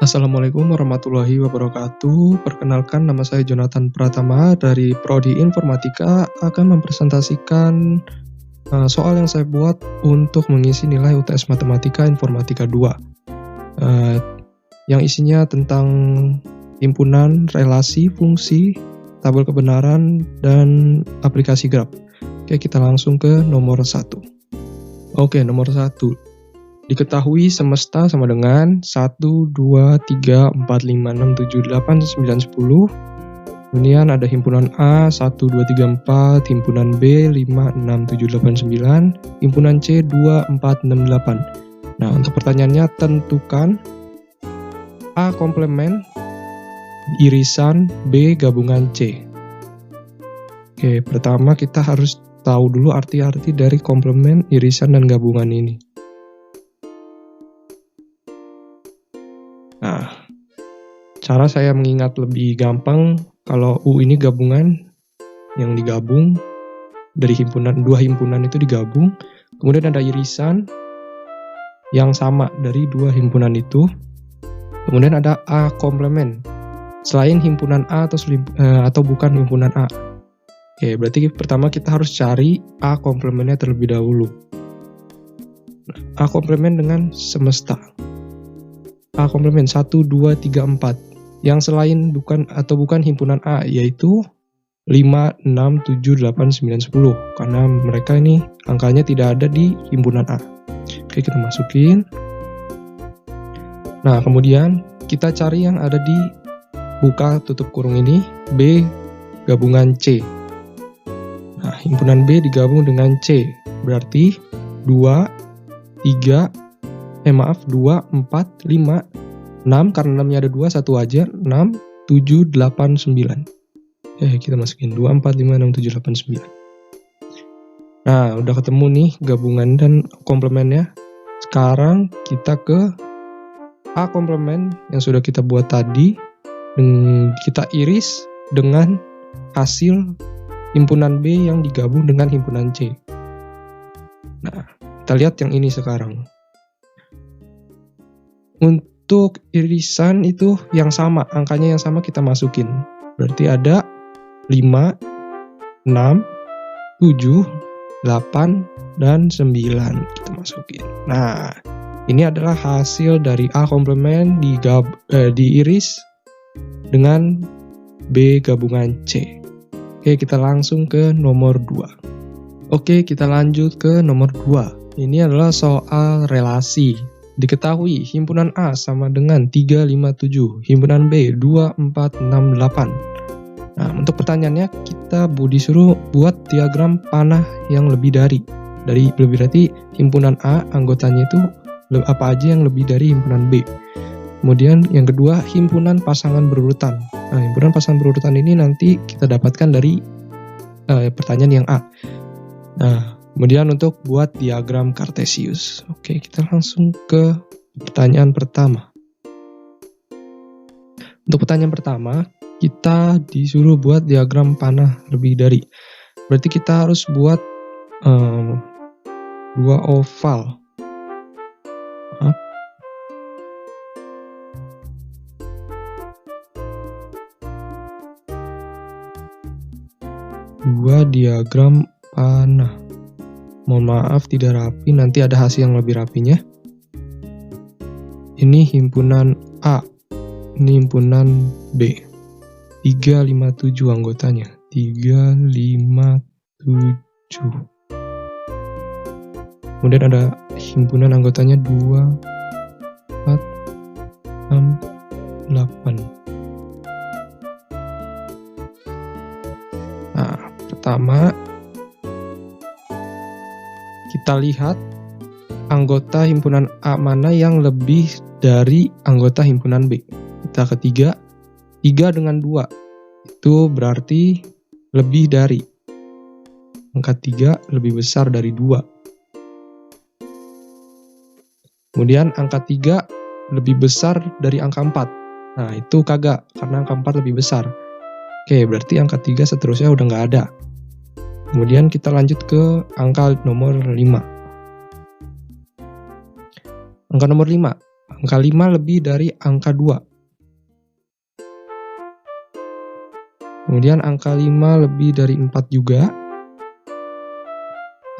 Assalamualaikum warahmatullahi wabarakatuh. Perkenalkan, nama saya Jonathan Pratama dari Prodi Informatika, akan mempresentasikan soal yang saya buat untuk mengisi nilai UTS Matematika Informatika 2. Yang isinya tentang himpunan, relasi, fungsi, tabel kebenaran, dan aplikasi graf. Oke, kita langsung ke nomor 1. Oke, nomor 1. Diketahui semesta sama dengan 1, 2, 3, 4, 5, 6, 7, 8, 9, 10. Kemudian ada himpunan A, 1, 2, 3, 4. Himpunan B, 5, 6, 7, 8, 9. Himpunan C, 2, 4, 6, 8. Nah, untuk pertanyaannya, tentukan A komplement irisan B gabungan C. Oke, pertama kita harus tahu dulu arti-arti dari komplement, irisan, dan gabungan ini. Nah, cara saya mengingat lebih gampang kalau U ini gabungan yang digabung dari dua himpunan itu digabung, kemudian ada irisan yang sama dari dua himpunan itu, kemudian ada A komplement selain himpunan A atau bukan himpunan A. Oke, berarti pertama kita harus cari A komplementnya terlebih dahulu. A komplement dengan semesta. A komplement 1, 2, 3, 4. Yang selain bukan himpunan A, yaitu 5, 6, 7, 8, 9, 10. Karena mereka ini angkanya tidak ada di himpunan A. Oke, kita masukin. Nah, kemudian kita cari yang ada di buka tutup kurung ini, B gabungan C. Nah, himpunan B digabung dengan C. Berarti 2, 4, 5, 6, karena 6-nya ada 2, satu aja, 6, 7, 8, 9. Kita masukin 2, 4, 5, 6, 7, 8, 9. Nah, udah ketemu nih gabungan dan komplementnya. Sekarang kita ke A komplement yang sudah kita buat tadi, kita iris dengan hasil himpunan B yang digabung dengan himpunan C. Nah, kita lihat yang ini sekarang. Untuk irisan itu yang sama, angkanya yang sama kita masukin. Berarti ada 5, 6, 7, 8, dan 9 kita masukin. Nah, ini adalah hasil dari A komplement diiris dengan B gabungan C. Oke, kita langsung ke nomor 2. Oke, kita lanjut ke nomor 2. Ini adalah soal relasi. Diketahui himpunan A sama dengan 3, 5, 7. Himpunan B 2, 4, 6, 8. Nah, untuk pertanyaannya kita disuruh buat diagram panah yang lebih dari. Berarti himpunan A anggotanya itu apa aja yang lebih dari himpunan B. Kemudian yang kedua, himpunan pasangan berurutan. Nah, himpunan pasangan berurutan ini nanti kita dapatkan dari pertanyaan yang A. Nah, kemudian untuk buat diagram Kartesius. Oke, kita langsung ke pertanyaan pertama. Untuk pertanyaan pertama, kita disuruh buat diagram panah lebih dari. Berarti kita harus buat dua oval. Dua diagram panah. Mohon maaf tidak rapi, nanti ada hasil yang lebih rapinya. Ini himpunan A, ini himpunan B. 3, 5, 7 anggotanya. 3, 5, 7. Kemudian ada himpunan anggotanya 2, 4, 6, 8. Nah, pertama kita lihat anggota himpunan A mana yang lebih dari anggota himpunan B. Kita ketiga, 3 dengan 2. Itu berarti lebih dari. Angka 3 lebih besar dari 2. Kemudian angka 3 lebih besar dari angka 4. Nah, itu kagak, karena angka 4 lebih besar. Oke, berarti angka 3 seterusnya udah nggak ada. Kemudian kita lanjut ke angka nomor 5. Angka nomor 5, angka 5 lebih dari angka 2. Kemudian angka 5 lebih dari 4 juga.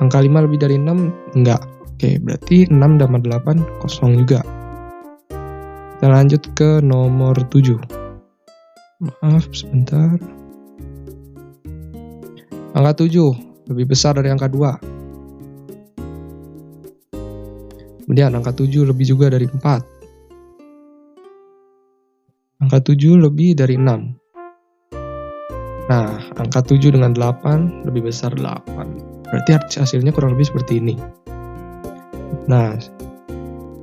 Angka 5 lebih dari 6, enggak. Oke, berarti 6 tambah 8, kosong juga. Kita lanjut ke nomor 7. Maaf, sebentar. Angka 7 lebih besar dari angka 2. Kemudian angka 7 lebih juga dari 4. Angka 7 lebih dari 6. Nah, angka 7 dengan 8 lebih besar 8. Berarti hasilnya kurang lebih seperti ini. Nah,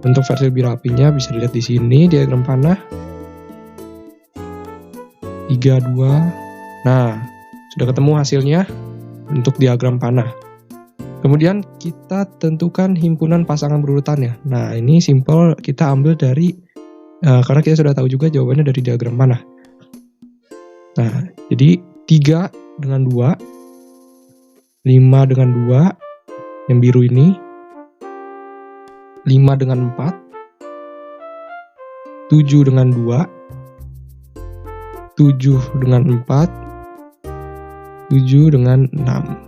untuk versi lebih rapinya bisa dilihat di sini diagram panah. 3, 2. Nah, sudah ketemu hasilnya untuk diagram panah. Kemudian kita tentukan himpunan pasangan berurutannya. Nah, ini simple, kita ambil dari karena kita sudah tahu juga jawabannya dari diagram panah. Nah, jadi 3 dengan 2, 5 dengan 2, yang biru ini, 5 dengan 4, 7 dengan 2, 7 dengan 4, 7 dengan 6.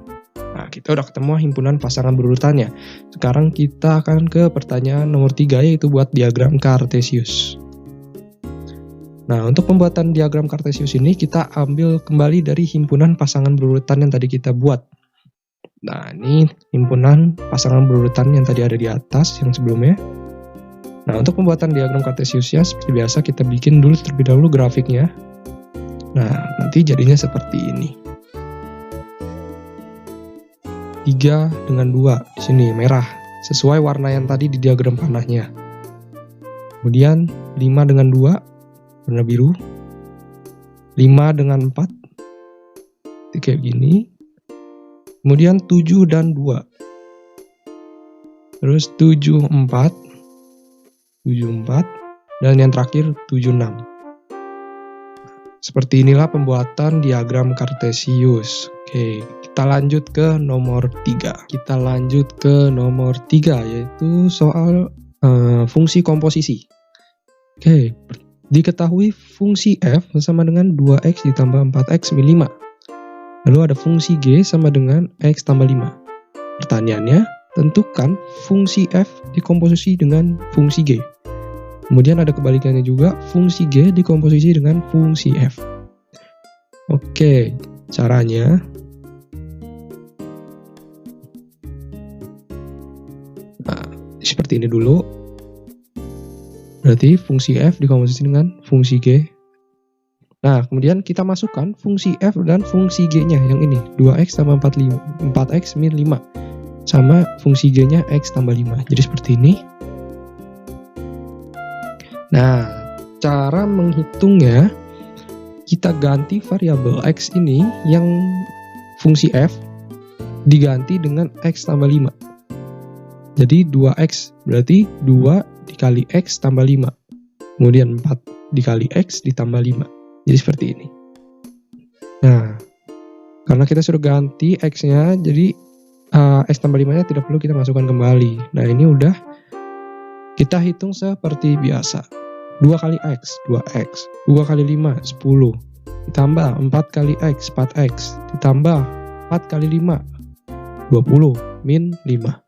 Nah, kita udah ketemu himpunan pasangan berurutannya. Sekarang kita akan ke pertanyaan nomor 3, yaitu buat diagram kartesius. Nah, untuk pembuatan diagram kartesius ini kita ambil kembali dari himpunan pasangan berurutan yang tadi kita buat. Nah, ini himpunan pasangan berurutan yang tadi ada di atas, yang sebelumnya. Nah, untuk pembuatan diagram kartesiusnya, seperti biasa kita bikin dulu terlebih dahulu grafiknya. Nah, nanti jadinya seperti ini. 3 dengan 2, di sini merah, sesuai warna yang tadi di diagram panahnya. Kemudian 5 dengan 2, warna biru. 5 dengan 4, kayak gini. Kemudian 7 dan 2. Terus 7, 4. 7, 4. Dan yang terakhir 7, 6. Seperti inilah pembuatan diagram kartesius. Oke, kita lanjut ke nomor 3. Kita lanjut ke nomor 3, yaitu soal fungsi komposisi. Oke, diketahui fungsi f sama dengan 2x ditambah 4x min 5. Lalu ada fungsi g sama dengan x tambah 5. Pertanyaannya, tentukan fungsi f dikomposisi dengan fungsi g. Kemudian ada kebalikannya juga, fungsi g dikomposisi dengan fungsi f. Oke, caranya. Nah, seperti ini dulu. Berarti fungsi f dikomposisi dengan fungsi g. Nah, kemudian kita masukkan fungsi f dan fungsi g-nya yang ini, 2x tambah 4x min 5, sama fungsi g-nya x tambah 5. Jadi seperti ini. Nah, cara menghitungnya, kita ganti variabel x ini yang fungsi f diganti dengan x tambah 5. Jadi 2x berarti 2 dikali x tambah 5. Kemudian 4 dikali x ditambah 5. Jadi seperti ini. Nah, karena kita sudah ganti x-nya, jadi x tambah 5-nya tidak perlu kita masukkan kembali. Nah, ini udah kita hitung seperti biasa. 2 kali x, 2x. 2 kali 5, 10. Ditambah 4 kali x, 4x. Ditambah 4 kali 5, 20. Min 5.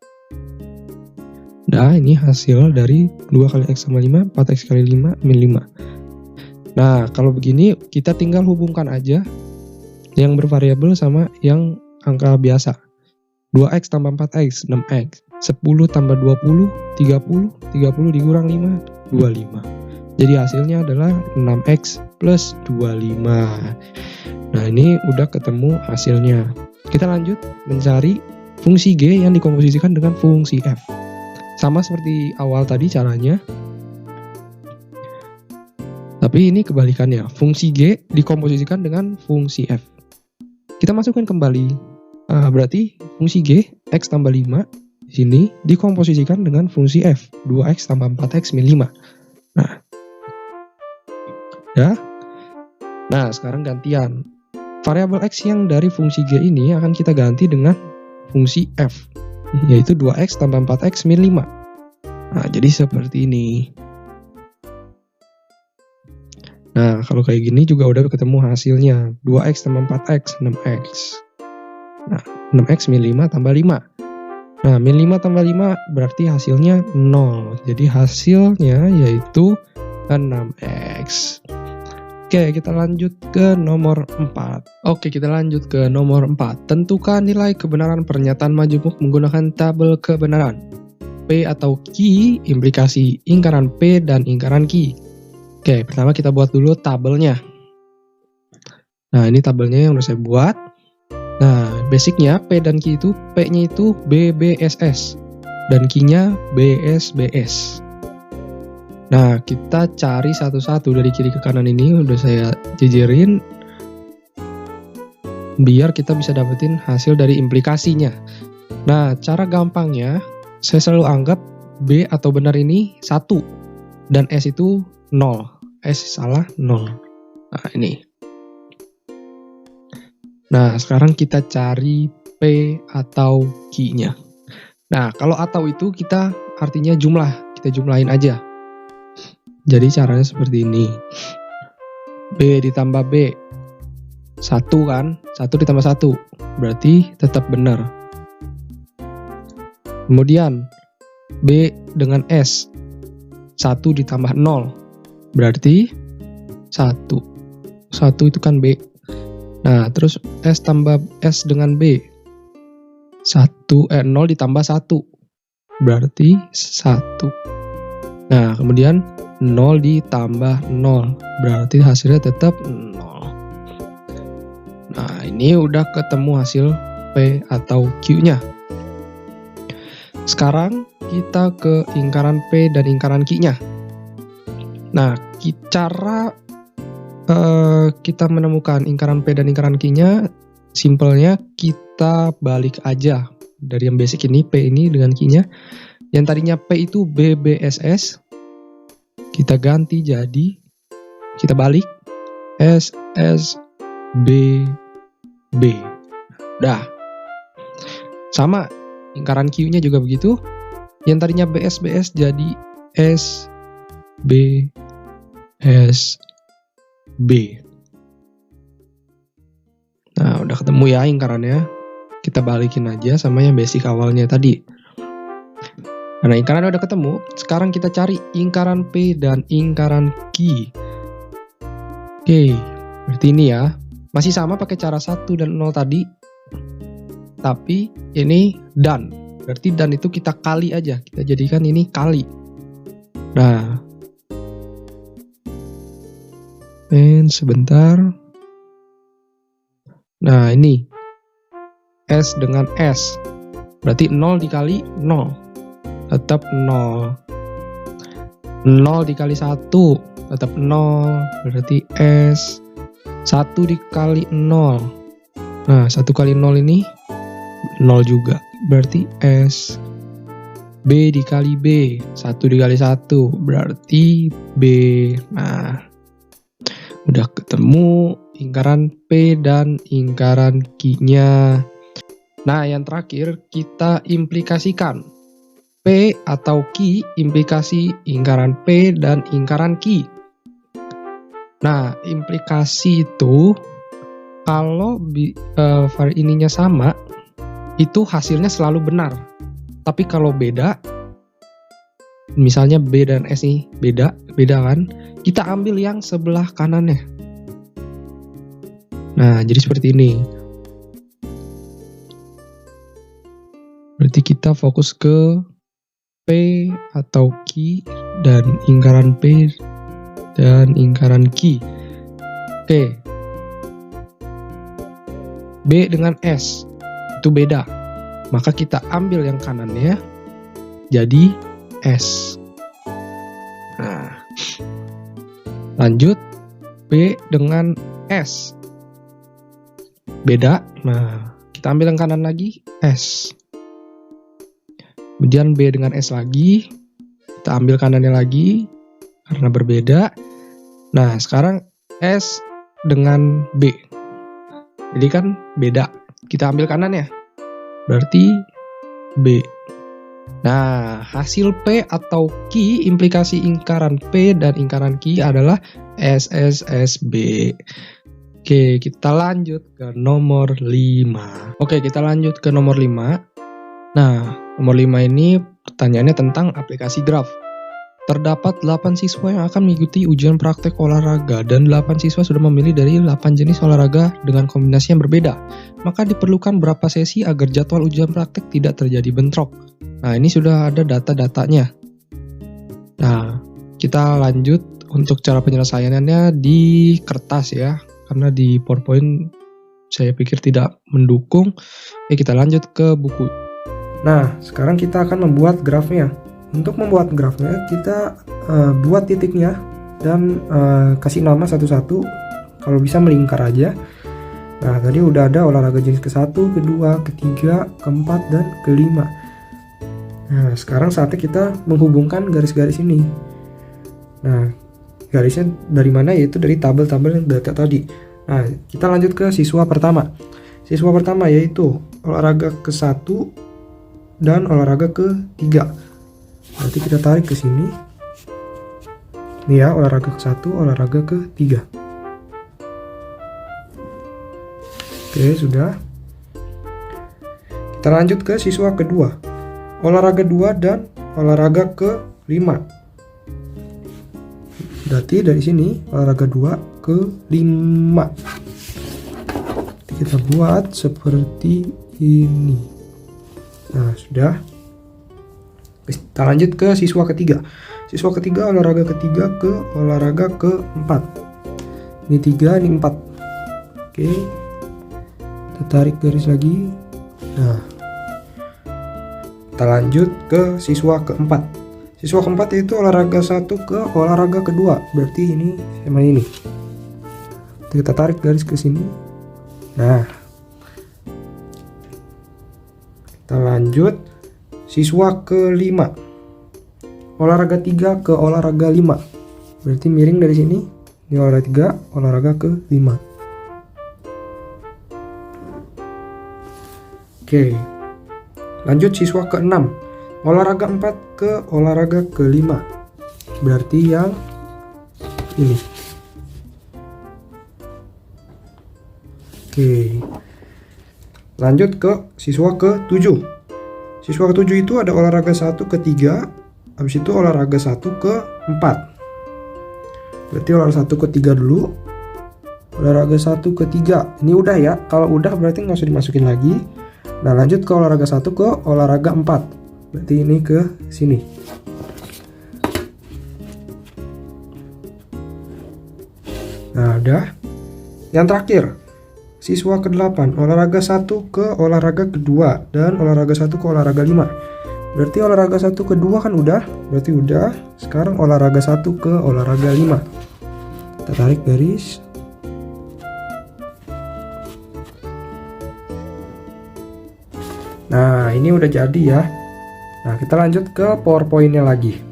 Nah, ini hasil dari 2 kali x sama 5, 4x kali 5, min 5. Nah, kalau begini kita tinggal hubungkan aja yang bervariabel sama yang angka biasa. 2x tambah 4x, 6x. 10 tambah 20, 30. 30 dikurang 5, 25. Jadi hasilnya adalah 6x plus 25. Nah, ini udah ketemu hasilnya. Kita lanjut mencari fungsi g yang dikomposisikan dengan fungsi f. Sama seperti awal tadi caranya. Tapi ini kebalikannya, fungsi g dikomposisikan dengan fungsi f. Kita masukkan kembali, berarti fungsi g, x tambah 5, di sini dikomposisikan dengan fungsi f, 2x tambah 4x min 5. Nah, ya. Nah, sekarang gantian. Variabel x yang dari fungsi g ini akan kita ganti dengan fungsi f, yaitu 2x tambah 4x min 5. Nah, jadi seperti ini. Nah, kalau kayak gini juga udah ketemu hasilnya. 2x tambah 4x, 6x. Nah, 6x min 5 tambah 5. Nah, min 5 tambah 5 berarti hasilnya 0. Jadi hasilnya yaitu 6x. Oke, kita lanjut ke nomor 4. Oke, kita lanjut ke nomor 4. Tentukan nilai kebenaran pernyataan majemuk menggunakan tabel kebenaran. P atau Q, implikasi lingkaran P dan lingkaran Q. Oke, pertama kita buat dulu tabelnya. Nah, ini tabelnya yang udah saya buat. Nah, basicnya P dan Q itu, P-nya itu BBSS dan Q-nya BSBS. Nah, kita cari satu-satu dari kiri ke kanan ini, udah saya jejerin biar kita bisa dapetin hasil dari implikasinya. Nah, cara gampangnya, saya selalu anggap B atau benar ini 1 dan S itu 0. S salah 0. Nah, ini. Nah, sekarang kita cari P atau Q-nya. Nah, kalau atau itu kita artinya jumlah, kita jumlahin aja. Jadi caranya seperti ini. B ditambah B. 1 kan? 1 ditambah 1. Berarti tetap benar. Kemudian B dengan S. 1 ditambah 0. Berarti 1. 1 itu kan B. Nah, terus S tambah S dengan B. 0 ditambah 1. Berarti 1. Nah, kemudian 0 ditambah 0, berarti hasilnya tetap 0. Nah, ini udah ketemu hasil P atau Q-nya. Sekarang kita ke lingkaran P dan lingkaran Q-nya. Nah, cara kita menemukan lingkaran P dan lingkaran Q-nya, simpelnya kita balik aja. Dari yang basic ini, P ini dengan Q-nya. Yang tadinya P itu BBSS, kita ganti jadi, kita balik SSBB. Dah. Sama, lingkaran Q-nya juga begitu. Yang tadinya BSBS jadi SBSB. Nah, udah ketemu ya lingkarannya. Kita balikin aja sama yang basic awalnya tadi. Nah, lingkaran udah ketemu. Sekarang kita cari lingkaran P dan lingkaran Q. Oke, berarti ini ya. Masih sama pakai cara 1 dan 0 tadi. Tapi ini dan. Berarti dan itu kita kali aja. Kita jadikan ini kali. Nah. Sebentar. Nah, ini. S dengan S. Berarti 0 dikali 0. Tetap 0. 0 dikali 1 tetap 0, berarti S. 1 dikali 0. Nah, 1 kali 0 ini 0 juga, berarti S. B dikali B, 1 dikali 1 berarti B. Nah, udah ketemu lingkaran P dan lingkaran Q-nya. Nah, yang terakhir kita implikasikan P atau Q, implikasi lingkaran P dan lingkaran Q. Nah, implikasi itu kalau ininya sama, itu hasilnya selalu benar. Tapi kalau beda, misalnya B dan S nih beda kan, kita ambil yang sebelah kanannya. Nah, jadi seperti ini. Berarti kita fokus ke P atau Q dan lingkaran P dan lingkaran Q. Oke. B dengan S itu beda. Maka kita ambil yang kanannya jadi S. Nah. Lanjut B dengan S. Beda. Nah, kita ambil yang kanan lagi S. Kemudian B dengan S lagi, kita ambil kanannya lagi, karena berbeda. Nah, sekarang S dengan B. Jadi kan beda, kita ambil kanannya, berarti B. Nah, hasil P atau Q, implikasi lingkaran P dan lingkaran Q adalah SSSB. Oke, kita lanjut ke nomor 5. Oke, kita lanjut ke nomor 5. Nah, nomor 5 ini pertanyaannya tentang aplikasi graf. Terdapat 8 siswa yang akan mengikuti ujian praktek olahraga dan 8 siswa sudah memilih dari 8 jenis olahraga dengan kombinasi yang berbeda. Maka diperlukan berapa sesi agar jadwal ujian praktek tidak terjadi bentrok. Nah, ini sudah ada data-datanya. Nah, kita lanjut untuk cara penyelesaiannya di kertas ya. Karena di PowerPoint saya pikir tidak mendukung. Kita lanjut ke buku. Nah, sekarang kita akan membuat grafnya. Untuk membuat grafnya, kita buat titiknya dan kasih nama satu-satu. Kalau bisa melingkar aja. Nah, tadi udah ada olahraga jenis ke-1, ke-2, ke-3, ke-4, dan ke-5. Nah, sekarang saatnya kita menghubungkan garis-garis ini. Nah, garisnya dari mana? Yaitu dari tabel-tabel yang data tadi. Nah, kita lanjut ke siswa pertama. Siswa pertama yaitu olahraga ke-1 dan olahraga ke-3. Nanti kita tarik ke sini. Ini ya, olahraga ke-1, olahraga ke-3. Oke, sudah. Kita lanjut ke siswa kedua. Olahraga 2 dan olahraga ke-5. Berarti dari sini olahraga 2 ke 5. Kita buat seperti ini. Nah, sudah. Kita lanjut ke siswa ketiga. Siswa ketiga olahraga ketiga ke olahraga ke-4. Ini 3, ini 4. Oke. Kita tarik garis lagi. Nah. Kita lanjut ke siswa keempat. Siswa keempat yaitu olahraga 1 ke olahraga kedua. Berarti ini sama ini. Kita tarik garis ke sini. Nah. Kita lanjut siswa ke-5. Olahraga 3 ke olahraga 5. Berarti miring dari sini. Ini olahraga 3, olahraga ke-5. Oke. Lanjut siswa ke-6. Olahraga 4 ke olahraga ke-5. Berarti yang ini. Oke. Lanjut ke siswa ke-7. Siswa ke-7 itu ada olahraga 1 ke 3, habis itu olahraga 1 ke 4. Berarti olahraga 1 ke 3 dulu. Olahraga 1 ke 3. Ini udah ya. Kalau udah berarti nggak usah dimasukin lagi. Nah, lanjut ke olahraga 1 ke olahraga 4. Berarti ini ke sini. Nah, udah. Yang terakhir, siswa ke-8, olahraga 1 ke olahraga kedua dan olahraga 1 ke olahraga 5. Berarti olahraga 1 ke 2 kan udah, berarti udah. Sekarang olahraga 1 ke olahraga 5. Kita tarik garis. Nah, ini udah jadi ya. Nah, kita lanjut ke PowerPoint-nya lagi.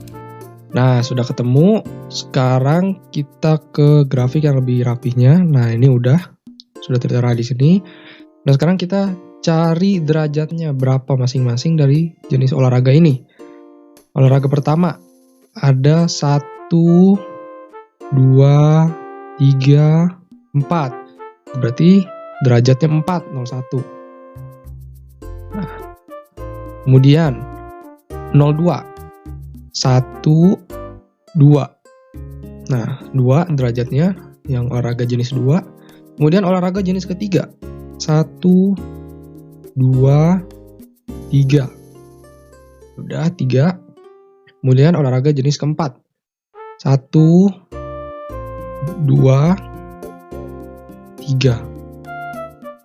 Nah, sudah ketemu. Sekarang kita ke grafik yang lebih rapihnya. Nah, ini sudah tertera di sini. Nah, sekarang kita cari derajatnya berapa masing-masing dari jenis olahraga ini. Olahraga pertama ada 1, 2, 3, 4. Berarti derajatnya 4, 01. Nah, kemudian 02, 1, 2. Nah, 2 derajatnya yang olahraga jenis 2. Kemudian olahraga jenis ketiga 1, 2, 3. Udah 3. Kemudian olahraga jenis keempat 1, 2, 3.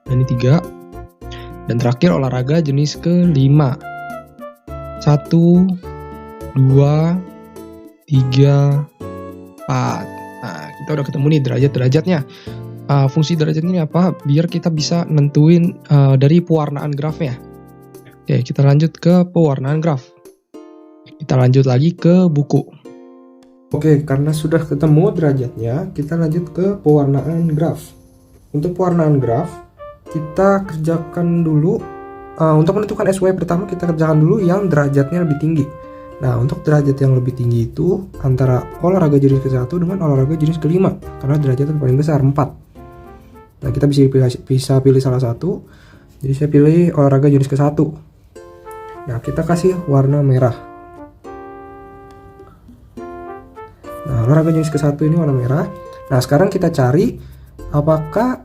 Nah, ini 3. Dan terakhir olahraga jenis ke-5 1, 2, 3, 4. Nah, kita udah ketemu nih derajat-derajatnya. Fungsi derajat ini apa? Biar kita bisa nentuin dari pewarnaan grafnya. Oke, kita lanjut ke pewarnaan graf. Kita lanjut lagi ke buku. Oke, karena sudah ketemu derajatnya, kita lanjut ke pewarnaan graf. Untuk pewarnaan graf, kita kerjakan dulu. Untuk menentukan SW pertama, kita kerjakan dulu yang derajatnya lebih tinggi. Nah, untuk derajat yang lebih tinggi itu antara olahraga jenis ke-1 dengan olahraga jenis ke-5, karena derajatnya paling besar 4. Nah, kita bisa pilih salah satu. Jadi saya pilih olahraga jenis ke-1. Nah, kita kasih warna merah. Nah, olahraga jenis ke-1 ini warna merah. Nah, sekarang kita cari apakah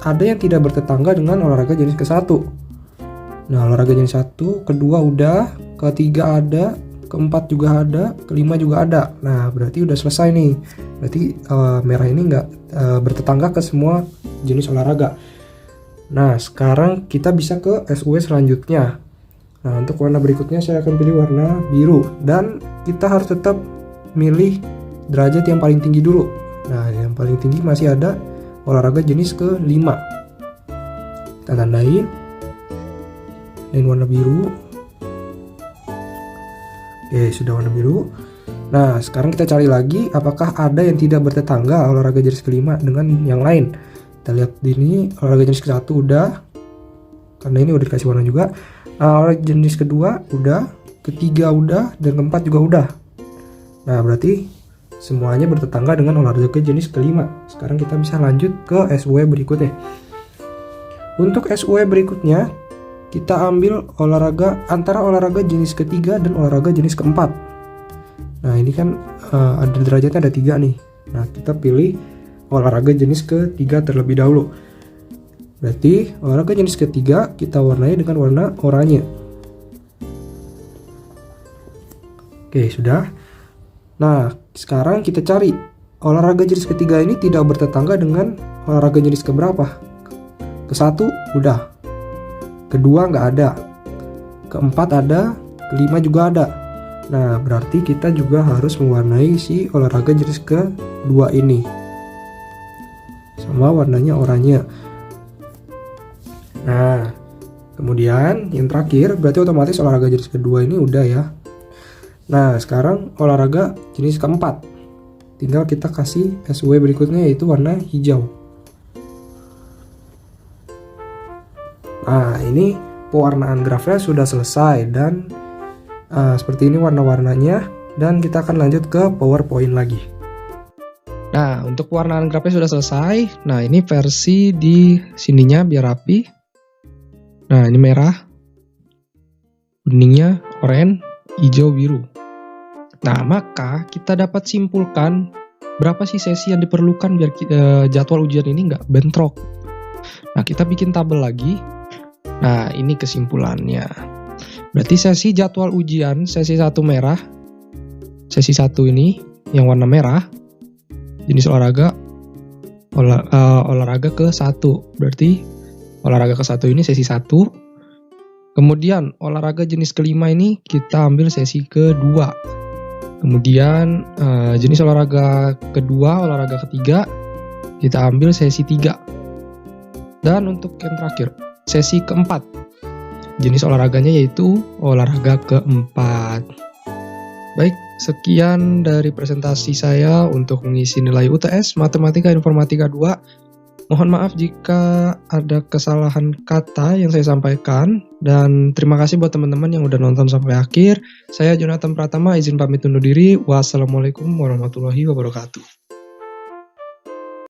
ada yang tidak bertetangga dengan olahraga jenis ke-1. Nah, olahraga jenis 1, kedua udah, ketiga ada, keempat juga ada, kelima juga ada. Nah, berarti udah selesai nih. Berarti merah ini nggak bertetangga ke semua jenis olahraga. Nah, sekarang kita bisa ke SUW selanjutnya. Nah, untuk warna berikutnya saya akan pilih warna biru. Dan kita harus tetap milih derajat yang paling tinggi dulu. Nah, yang paling tinggi masih ada olahraga jenis ke-5. Kita tandain. Dan warna biru. Oke, sudah warna biru. Nah, sekarang kita cari lagi apakah ada yang tidak bertetangga olahraga jenis ke-5 dengan yang lain. Kita lihat di ini olahraga jenis ke-1 udah, karena ini udah dikasih warna juga. Olahraga jenis kedua udah, ketiga udah, dan keempat juga udah. Nah, berarti semuanya bertetangga dengan olahraga jenis ke-5. Sekarang kita bisa lanjut ke SUW berikutnya. Untuk SUW berikutnya, kita ambil antara olahraga jenis ke-3 dan olahraga jenis ke-4. Nah, ini kan ada derajatnya ada 3 nih. Nah, kita pilih olahraga jenis ke-3 terlebih dahulu. Berarti olahraga jenis ke-3 kita warnai dengan warna oranye. Oke, sudah. Nah, sekarang kita cari olahraga jenis ke-3 ini tidak bertetangga dengan olahraga jenis keberapa. Ke-1 udah, kedua nggak ada, keempat ada, kelima juga ada. Nah, berarti kita juga harus mewarnai si olahraga jenis kedua ini sama warnanya oranye. Nah, kemudian yang terakhir berarti otomatis olahraga jenis kedua ini udah ya. Nah, sekarang olahraga jenis keempat, tinggal kita kasih SUW berikutnya yaitu warna hijau. Nah, ini pewarnaan grafnya sudah selesai dan seperti ini warna-warnanya, dan kita akan lanjut ke PowerPoint lagi. Nah, untuk pewarnaan grafnya sudah selesai. Nah, ini versi di sininya biar rapi. Nah, ini merah, kuningnya, oranye, hijau, biru. Nah, maka kita dapat simpulkan berapa sih sesi yang diperlukan biar jadwal ujian ini nggak bentrok. Nah, kita bikin tabel lagi. Nah, ini kesimpulannya. Berarti sesi jadwal ujian, sesi 1 merah. Sesi 1 ini yang warna merah, jenis olahraga olahraga ke-1. Berarti olahraga ke-1 ini sesi 1. Kemudian olahraga jenis ke-5 ini kita ambil sesi ke-2. Kemudian jenis olahraga kedua, olahraga ketiga kita ambil sesi 3. Dan untuk yang terakhir, sesi keempat, jenis olahraganya yaitu olahraga keempat. Baik, sekian dari presentasi saya untuk mengisi nilai UTS Matematika Informatika 2. Mohon maaf jika ada kesalahan kata yang saya sampaikan, dan terima kasih buat teman-teman yang udah nonton sampai akhir. Saya Jonathan Pratama, izin pamit undur diri. Wassalamualaikum warahmatullahi wabarakatuh.